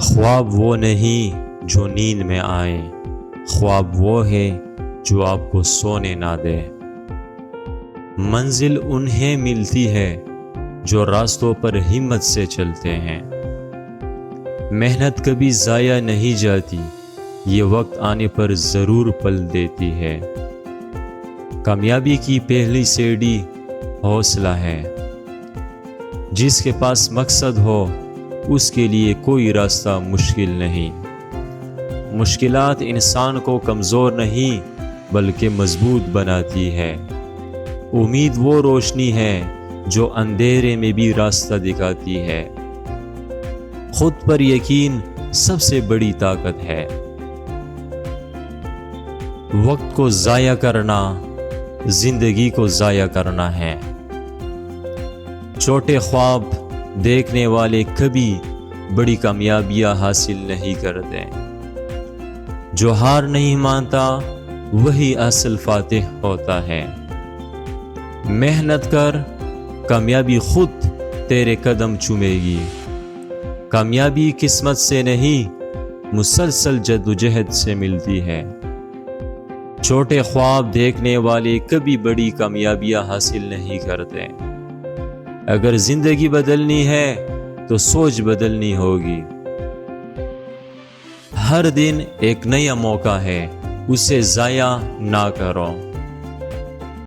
خواب وہ نہیں جو نیند میں آئے، خواب وہ ہے جو آپ کو سونے نہ دے۔ منزل انہیں ملتی ہے جو راستوں پر ہمت سے چلتے ہیں۔ محنت کبھی ضائع نہیں جاتی، یہ وقت آنے پر ضرور پل دیتی ہے۔ کامیابی کی پہلی سیڑھی حوصلہ ہے۔ جس کے پاس مقصد ہو اس کے لیے کوئی راستہ مشکل نہیں۔ مشکلات انسان کو کمزور نہیں بلکہ مضبوط بناتی ہے۔ امید وہ روشنی ہے جو اندھیرے میں بھی راستہ دکھاتی ہے۔ خود پر یقین سب سے بڑی طاقت ہے۔ وقت کو ضائع کرنا زندگی کو ضائع کرنا ہے۔ چھوٹے خواب دیکھنے والے کبھی بڑی کامیابیاں حاصل نہیں کرتے۔ جو ہار نہیں مانتا وہی اصل فاتح ہوتا ہے۔ محنت کر، کامیابی خود تیرے قدم چومے گی۔ کامیابی قسمت سے نہیں مسلسل جدوجہد سے ملتی ہے۔ چھوٹے خواب دیکھنے والے کبھی بڑی کامیابیاں حاصل نہیں کرتے۔ اگر زندگی بدلنی ہے تو سوچ بدلنی ہوگی۔ ہر دن ایک نیا موقع ہے، اسے ضائع نہ کرو۔